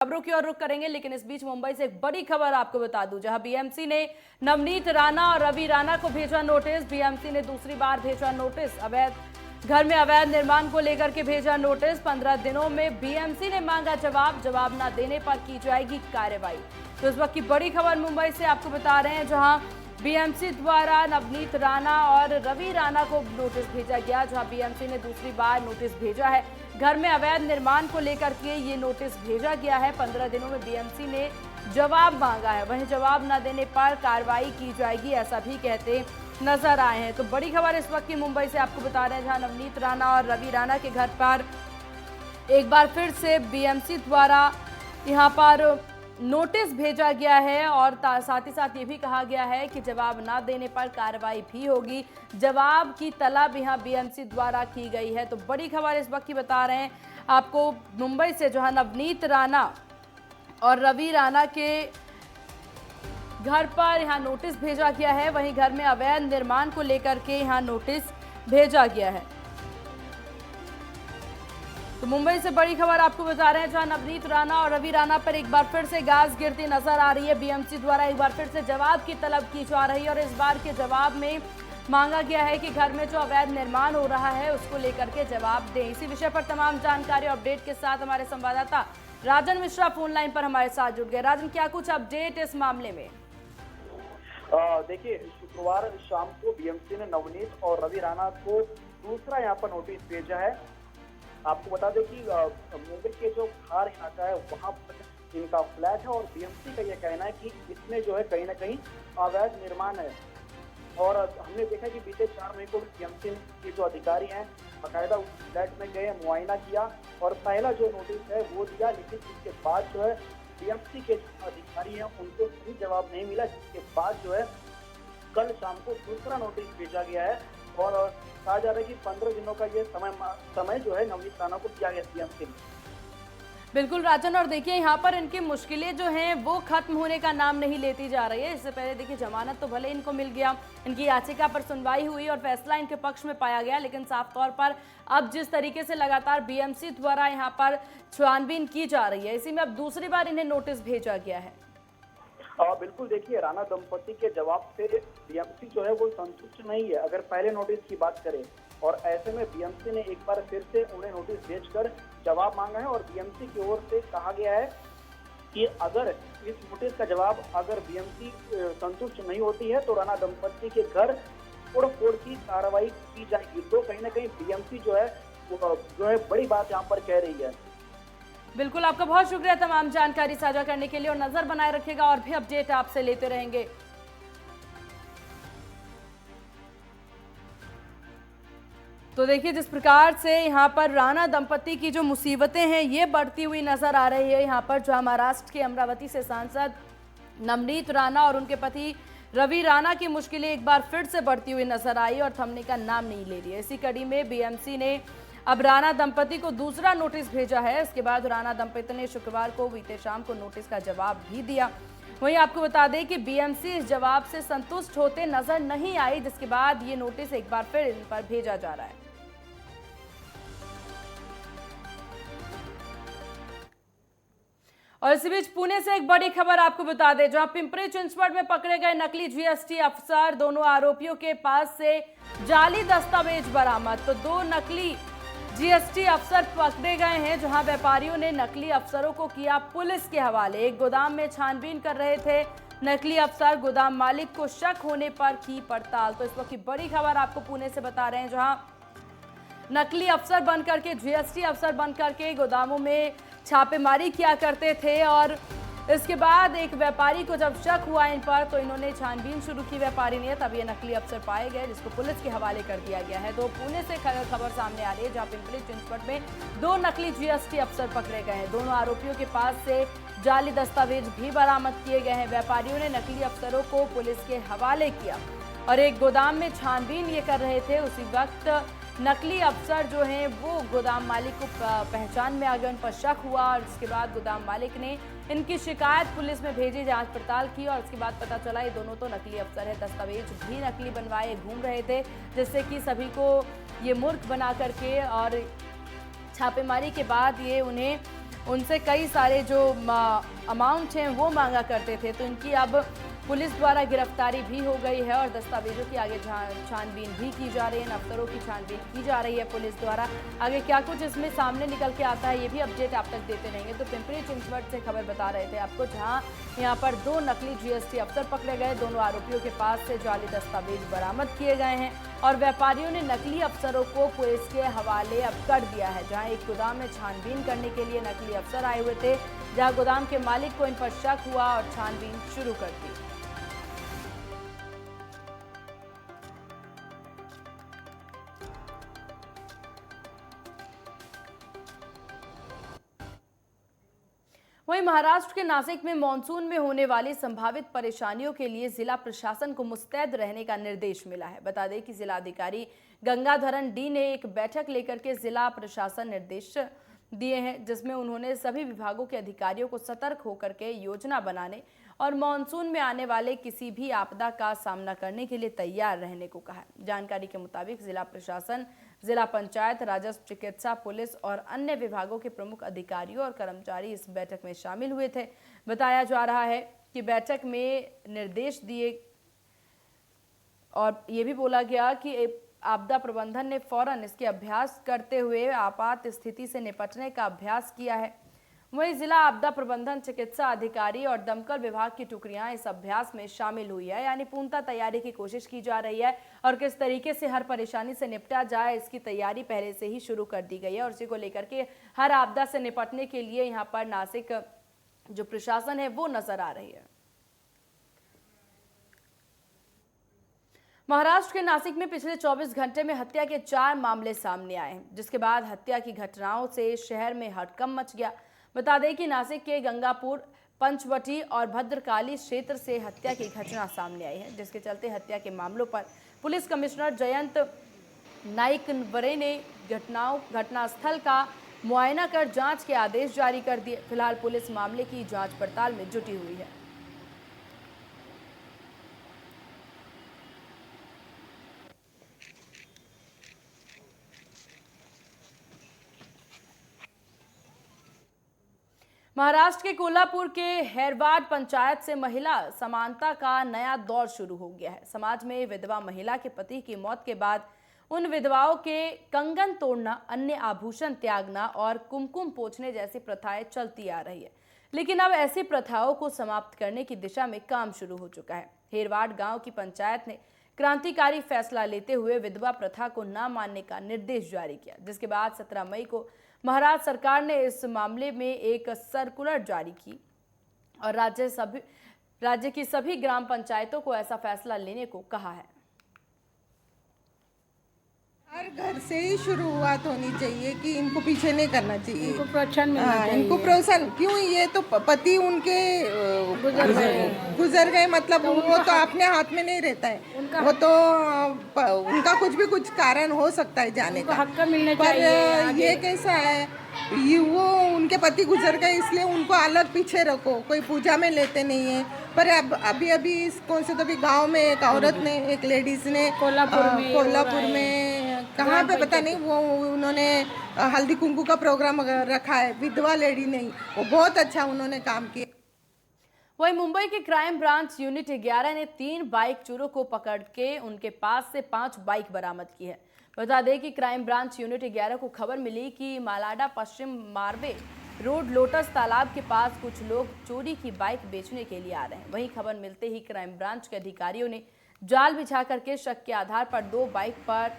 खबरों की ओर रुख करेंगे, लेकिन इस बीच मुंबई से एक बड़ी खबर आपको बता दूं, जहां बीएमसी ने नवनीत राणा और रवि राणा को भेजा नोटिस। बीएमसी ने दूसरी बार भेजा नोटिस। घर में अवैध निर्माण को लेकर के भेजा नोटिस। 15 दिनों में बीएमसी ने मांगा जवाब न देने पर की जाएगी कार्रवाई। तो इस वक्त की बड़ी खबर मुंबई से आपको बता रहे हैं, जहां बीएमसी द्वारा नवनीत राणा और रवि राणा को नोटिस भेजा गया, जहां बीएमसी ने दूसरी बार नोटिस भेजा है। घर में अवैध निर्माण को लेकर के ये नोटिस भेजा गया है। 15 दिनों में बीएमसी ने जवाब मांगा है, वहीं जवाब न देने पर कार्रवाई की जाएगी, ऐसा भी कहते नजर आए हैं। तो बड़ी खबर इस वक्त की मुंबई से आपको बता रहे हैं, जहां नवनीत राणा और रवि राणा के घर पर एक बार फिर से बीएमसी द्वारा यहां पर नोटिस भेजा गया है और साथ ही साथ ये भी कहा गया है कि जवाब ना देने पर कार्रवाई भी होगी। जवाब की तलब यहां बीएमसी द्वारा की गई है। तो बड़ी खबर इस वक्त की बता रहे हैं आपको मुंबई से, जहां नवनीत राणा और रवि राणा के घर पर यहां नोटिस भेजा गया है, वहीं घर में अवैध निर्माण को लेकर के यहां नोटिस भेजा गया है। तो मुंबई से बड़ी खबर आपको बता रहे हैं, जहां नवनीत राणा और रवि राणा पर एक बार फिर से गाज गिरती नजर आ रही है। बीएमसी द्वारा एक बार फिर से जवाब की तलब की जा रही है और इस बार के जवाब में मांगा गया है कि घर में जो अवैध निर्माण हो रहा है उसको लेकर के जवाब दें। इसी विषय पर तमाम जानकारी और अपडेट के साथ हमारे संवाददाता राजन मिश्रा फोन लाइन पर हमारे साथ जुड़ गए। राजन, क्या कुछ अपडेट इस मामले में? देखिए, शुक्रवार शाम को बीएमसी ने नवनीत और रवि राणा को दूसरा यहाँ पर नोटिस भेजा है। आपको बता दें कि मुंबई के जो खार इलाका है वहाँ पर इनका फ्लैट है और बीएमसी का यह कहना है कि इसमें जो है कहीं ना कहीं अवैध निर्माण है। और हमने देखा कि बीते 4 मई को बीएमसी के जो अधिकारी हैं बाकायदा उस फ्लैट में गए, मुआयना किया और पहला जो नोटिस है वो दिया, लेकिन इसके बाद जो है बीएमसी के जो अधिकारी हैं उनको भी जवाब नहीं मिला, जिसके बाद जो है कल शाम को दूसरा नोटिस भेजा गया है और कहा जा रहा है कि 15 दिनों का ये समय जो है नवनीत राणा को दिया गया बीएमसी ने। बिल्कुल राजन, और देखिए यहाँ पर इनकी मुश्किलें जो हैं वो खत्म होने का नाम नहीं लेती जा रही है। इससे पहले देखिए जमानत तो भले इनको मिल गया, इनकी याचिका पर सुनवाई हुई और फैसला इनके पक्ष में पाया गया, लेकिन साफ तौर पर अब जिस तरीके से लगातार बीएमसी द्वारा यहाँ पर छानबीन की जा रही है, इसी में अब दूसरी बार इन्हें नोटिस भेजा गया है। बिल्कुल, देखिए राणा दंपति के जवाब से बीएमसी जो है वो संतुष्ट नहीं है, अगर पहले नोटिस की बात करें। और ऐसे में बीएमसी ने एक बार फिर से उन्हें नोटिस भेजकर जवाब मांगा है और बीएमसी की ओर से कहा गया है कि अगर इस नोटिस का जवाब अगर बीएमसी संतुष्ट नहीं होती है तो राणा दंपति के घर तोड़-फोड़ की कार्रवाई की जाएगी। तो कहीं ना कहीं बीएमसी जो है बड़ी बात यहाँ पर कह रही है। बिल्कुल, आपका बहुत शुक्रिया तमाम जानकारी साझा करने के लिए और नजर बनाए रखिएगा और भी अपडेट आपसे लेते रहेंगे। तो देखिए जिस प्रकार से यहाँ पर राणा दंपति की जो मुसीबतें हैं ये बढ़ती हुई नजर आ रही है। यहाँ पर जो महाराष्ट्र के अमरावती से सांसद नवनीत राणा और उनके पति रवि राणा की मुश्किलें एक बार फिर से बढ़ती हुई नजर आई और थमने का नाम नहीं ले रही है। इसी कड़ी में बीएमसी ने अब राणा दंपति को दूसरा नोटिस भेजा है। इसके बाद राणा दंपति ने शुक्रवार को बीते शाम को नोटिस का जवाब भी दिया। वहीं आपको बता दें कि बीएमसी इस जवाब से संतुष्ट होते नजर नहीं आई, जिसके बाद ये नोटिस एक बार फिर इन पर भेजा जा रहा है। और इसी बीच पुणे से एक बड़ी खबर आपको बता दें, जहां पिंपरी चिंचवड में पकड़े गए नकली जीएसटी अफसर, दोनों आरोपियों के पास से जाली दस्तावेज बरामद। तो 2 नकली जीएसटी अफसर पकड़े गए हैं, जहां व्यापारियों ने नकली अफसरों को किया पुलिस के हवाले। एक गोदाम में छानबीन कर रहे थे नकली अफसर, गोदाम मालिक को शक होने पर की पड़ताल। तो इस वक्त की बड़ी खबर आपको पुणे से बता रहे हैं, जहां नकली अफसर बनकर के, जीएसटी अफसर बनकर के गोदामों में छापेमारी किया करते थे और इसके बाद एक व्यापारी को जब शक हुआ इन पर तो इन्होंने छानबीन शुरू की व्यापारी ने, तब ये नकली अफसर पाए गए, जिसको पुलिस के हवाले कर दिया गया है। तो पुणे से खबर सामने आ रही है, जहां पिंपरी चिंचवड में 2 नकली जीएसटी अफसर पकड़े गए हैं। दोनों आरोपियों के पास से जाली दस्तावेज भी बरामद किए गए हैं। व्यापारियों ने नकली अफसरों को पुलिस के हवाले किया और एक गोदाम में छानबीन ये कर रहे थे। उसी वक्त नकली अफसर जो हैं वो गोदाम मालिक को पहचान में आ गए, उन पर शक हुआ और इसके बाद गोदाम मालिक ने इनकी शिकायत पुलिस में भेजी, जांच पड़ताल की और इसके बाद पता चला ये दोनों तो नकली अफसर है। दस्तावेज भी नकली बनवाए घूम रहे थे, जिससे कि सभी को ये मूर्ख बना करके और छापेमारी के बाद ये उन्हें उनसे कई सारे जो अमाउंट हैं वो मांगा करते थे। तो इनकी अब पुलिस द्वारा गिरफ्तारी भी हो गई है और दस्तावेजों की आगे छानबीन भी की जा रही है। इन अफसरों की छानबीन की जा रही है पुलिस द्वारा। आगे क्या कुछ इसमें सामने निकल के आता है ये भी अपडेट आप तक देते रहेंगे। तो पिंपरी चिंचवड से खबर बता रहे थे आपको, जहां यहाँ पर 2 नकली जीएसटी अफसर पकड़े गए। दोनों आरोपियों के पास से जाली दस्तावेज बरामद किए गए हैं और व्यापारियों ने नकली अफसरों को पुलिस के हवाले अब कर दिया है। जहां एक गोदाम में छानबीन करने के लिए नकली अफसर आए हुए थे, जहां गोदाम के मालिक को इन पर शक हुआ और छानबीन शुरू कर दी। वहीं महाराष्ट्र के नासिक में मानसून में होने वाली संभावित परेशानियों के लिए जिला प्रशासन को मुस्तैद रहने का निर्देश मिला है। बता दें कि जिलाधिकारी गंगाधरन डी ने एक बैठक लेकर के जिला प्रशासन निर्देश दिए हैं, जिसमें उन्होंने सभी विभागों के अधिकारियों को सतर्क होकर के योजना बनाने और मानसून में आने वाले किसी भी आपदा का सामना करने के लिए तैयार रहने को कहा है। जानकारी के मुताबिक जिला प्रशासन, जिला पंचायत, राजस्व, चिकित्सा, पुलिस और अन्य विभागों के प्रमुख अधिकारियों और कर्मचारी इस बैठक में शामिल हुए थे। बताया जा रहा है कि बैठक में निर्देश दिए और ये भी बोला गया कि आपदा प्रबंधन ने फौरन इसके अभ्यास करते हुए आपात स्थिति से निपटने का अभ्यास किया है। वहीं जिला आपदा प्रबंधन, चिकित्सा अधिकारी और दमकल विभाग की टुकड़ियां इस अभ्यास में शामिल हुई है। यानी पूर्णतः तैयारी की कोशिश की जा रही है और किस तरीके से हर परेशानी से निपटा जाए इसकी तैयारी पहले से ही शुरू कर दी गई है और उसी को लेकर के हर आपदा से निपटने के लिए यहाँ पर नासिक जो प्रशासन है वो नजर आ रही है। महाराष्ट्र के नासिक में पिछले 24 घंटे में हत्या के 4 मामले सामने आए हैं, जिसके बाद हत्या की घटनाओं से शहर में हड़कंप मच गया। बता दें कि नासिक के गंगापुर, पंचवटी और भद्रकाली क्षेत्र से हत्या की घटना सामने आई है, जिसके चलते हत्या के मामलों पर पुलिस कमिश्नर जयंत नाइकवरे ने घटनास्थल का मुआयना कर जांच के आदेश जारी कर दिए। फिलहाल पुलिस मामले की जांच पड़ताल में जुटी हुई है। महाराष्ट्र के कोल्हापुर के हैरवाड पंचायत से महिला समानता का नया दौर शुरू हो गया है। समाज में विधवा महिला के पति की मौत के बाद उन विधवाओं के कंगन तोड़ना, अन्य आभूषण त्यागना और कुमकुम पोंछने जैसी प्रथाएं चलती आ रही है। लेकिन अब ऐसी प्रथाओं को समाप्त करने की दिशा में काम शुरू हो चुका है। हैरवाड गांव की पंचायत ने क्रांतिकारी फैसला लेते हुए विधवा प्रथा को न मानने का निर्देश जारी किया, जिसके बाद 17 मई को महाराष्ट्र सरकार ने इस मामले में एक सर्कुलर जारी की और राज्य की सभी ग्राम पंचायतों को ऐसा फैसला लेने को कहा है। हर घर से ही शुरुआत होनी चाहिए कि इनको पीछे नहीं करना चाहिए, इनको प्रोत्साहन मिलना चाहिए। इनको प्रोत्साहन क्यों, ये तो पति उनके गुजर गए मतलब तो वो तो अपने हाथ में नहीं रहता है, वो तो उनका कुछ कारण हो सकता है जाने का, हक मिलने पर ये कैसा है, ये वो उनके पति गुजर गए इसलिए उनको अलग पीछे रखो, कोई पूजा में लेते नहीं है। पर अभी कौन से तो भी गांव में एक औरत ने, एक लेडीज ने कोल्हापुर में कहाँ पे पता नहीं, वो उन्होंने हल्दी कुंकू का प्रोग्राम रखा है, विधवा लेडी नहीं, वो बहुत अच्छा उन्होंने काम किया। वहीं मुंबई के क्राइम ब्रांच यूनिट 11 ने 3 बाइक चोरों को पकड़ के उनके पास से 5 बाइक बरामद की है। बता दें कि क्राइम ब्रांच यूनिट 11 को खबर मिली कि मालाडा पश्चिम मारवे रोड लोटस तालाब के पास कुछ लोग चोरी की बाइक बेचने के लिए आ रहे हैं। वहीं खबर मिलते ही क्राइम ब्रांच के अधिकारियों ने जाल बिछा करके शक के आधार पर 2 बाइक पर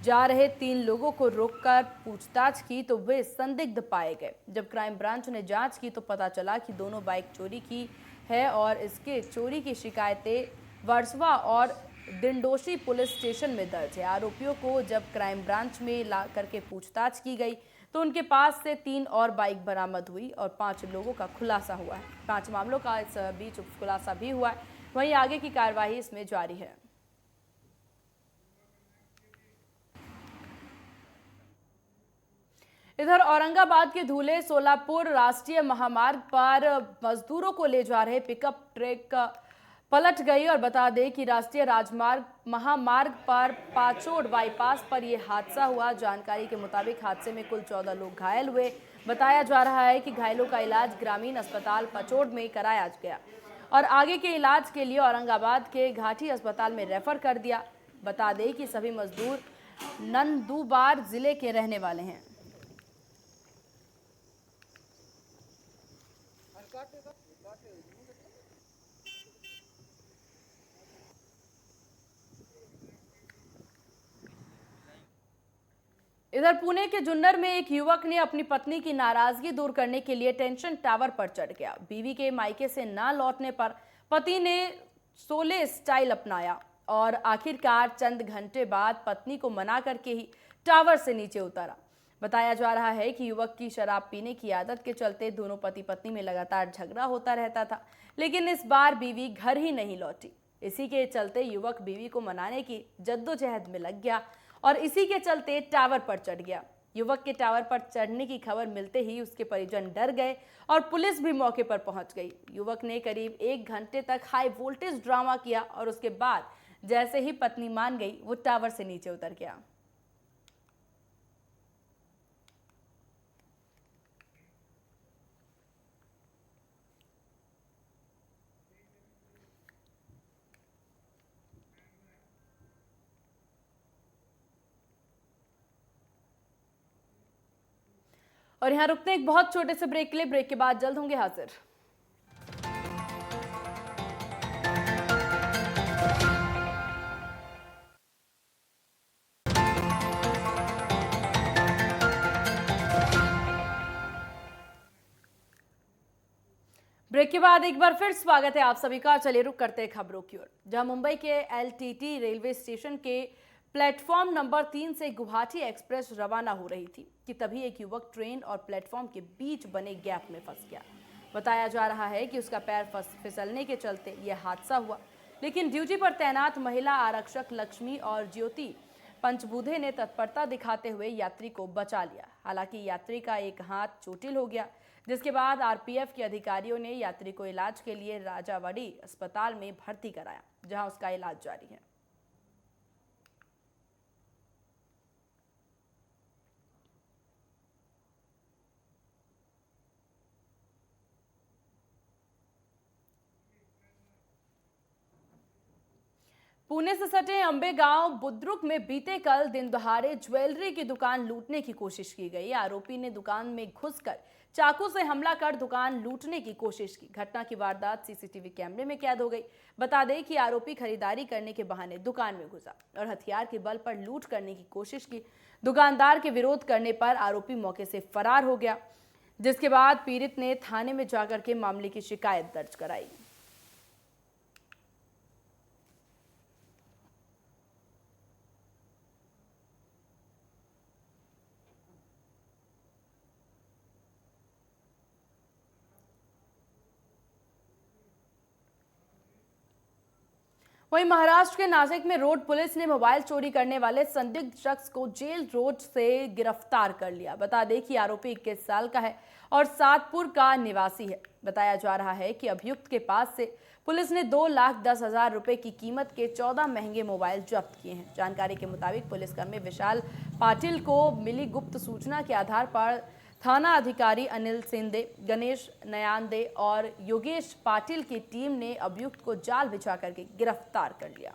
जा रहे 3 लोगों को रोककर पूछताछ की तो वे संदिग्ध पाए गए। जब क्राइम ब्रांच ने जांच की तो पता चला कि दोनों बाइक चोरी की है और इसके चोरी की शिकायतें वर्सवा और दिंडोशी पुलिस स्टेशन में दर्ज है। आरोपियों को जब क्राइम ब्रांच में ला करके पूछताछ की गई तो उनके पास से 3 और बाइक बरामद हुई और 5 लोगों का खुलासा हुआ है। 5 मामलों का इस बीच खुलासा भी हुआ है। वहीं आगे की कार्यवाही इसमें जारी है। इधर औरंगाबाद के धूले सोलापुर राष्ट्रीय महामार्ग पर मजदूरों को ले जा रहे पिकअप ट्रक पलट गई और बता दें कि राष्ट्रीय राजमार्ग महामार्ग पर पाचोड़ बाईपास पर यह हादसा हुआ। जानकारी के मुताबिक हादसे में कुल 14 लोग घायल हुए। बताया जा रहा है कि घायलों का इलाज ग्रामीण अस्पताल पचोड़ में कराया गया और आगे के इलाज के लिए औरंगाबाद के घाटी अस्पताल में रेफर कर दिया। बता दें कि सभी मजदूर नंदुरबार जिले के रहने वाले हैं। इधर पुणे के जुन्नर में एक युवक ने अपनी पत्नी की नाराजगी दूर करने के लिए टेंशन टावर पर चढ़ गया। बीवी के मायके से ना लौटने पर पति ने सोले स्टाइल अपनाया और आखिरकार चंद घंटे बाद पत्नी को मना करके ही टावर से नीचे उतारा। बताया जा रहा है कि युवक की शराब पीने की आदत के चलते दोनों पति पत्नी में लगातार झगड़ा होता रहता था, लेकिन इस बार बीवी घर ही नहीं लौटी। इसी के चलते युवक बीवी को मनाने की जद्दोजहद में लग गया और इसी के चलते टावर पर चढ़ गया। युवक के टावर पर चढ़ने की खबर मिलते ही उसके परिजन डर गए और पुलिस भी मौके पर पहुंच गई। युवक ने करीब 1 घंटे तक हाई वोल्टेज ड्रामा किया और उसके बाद जैसे ही पत्नी मान गई, वो टावर से नीचे उतर गया। और यहाँ रुकते हैं एक बहुत छोटे से ब्रेक के लिए। ब्रेक के बाद जल्द होंगे हाजिर। ब्रेक के बाद एक बार फिर स्वागत है आप सभी का। चलिए रुक करते हैं खबरों की ओर, जहां मुंबई के एलटीटी रेलवे स्टेशन के प्लेटफॉर्म नंबर 3 से गुवाहाटी एक्सप्रेस रवाना हो रही थी कि तभी एक युवक ट्रेन और प्लेटफॉर्म के बीच बने गैप में फंस गया। बताया जा रहा है कि उसका पैर फिसलने के चलते यह हादसा हुआ, लेकिन ड्यूटी पर तैनात महिला आरक्षक लक्ष्मी और ज्योति पंचबुधे ने तत्परता दिखाते हुए यात्री को बचा लिया। हालांकि यात्री का एक हाथ चोटिल हो गया, जिसके बाद आरपीएफ के अधिकारियों ने यात्री को इलाज के लिए राजावाड़ी अस्पताल में भर्ती कराया, जहां उसका इलाज जारी है। पुणे से सटे अंबे गांव बुद्रुक में बीते कल दिन दहाड़े ज्वेलरी की दुकान लूटने की कोशिश की गई। आरोपी ने दुकान में घुसकर चाकू से हमला कर दुकान लूटने की कोशिश की। घटना की वारदात सीसीटीवी कैमरे में कैद हो गई। बता दें कि आरोपी खरीदारी करने के बहाने दुकान में घुसा और हथियार के बल पर लूट करने की कोशिश की। दुकानदार के विरोध करने पर आरोपी मौके से फरार हो गया, जिसके बाद पीड़ित ने थाने में जाकर के मामले की शिकायत दर्ज कराई। वहीं महाराष्ट्र के नासिक में रोड पुलिस ने मोबाइल चोरी करने वाले संदिग्ध शख्स को जेल रोड से गिरफ्तार कर लिया। बता दें कि आरोपी 21 साल का है और सातपुर का निवासी है। बताया जा रहा है कि अभियुक्त के पास से पुलिस ने 2,10,000 रुपए की कीमत के 14 महंगे मोबाइल जब्त किए हैं। जानकारी के मुताबिक पुलिसकर्मी विशाल पाटिल को मिली गुप्त सूचना के आधार पर थाना अधिकारी अनिल सिंदे, गणेश नयानदे और योगेश पाटिल की टीम ने अभियुक्त को जाल बिछा करके गिरफ्तार कर लिया।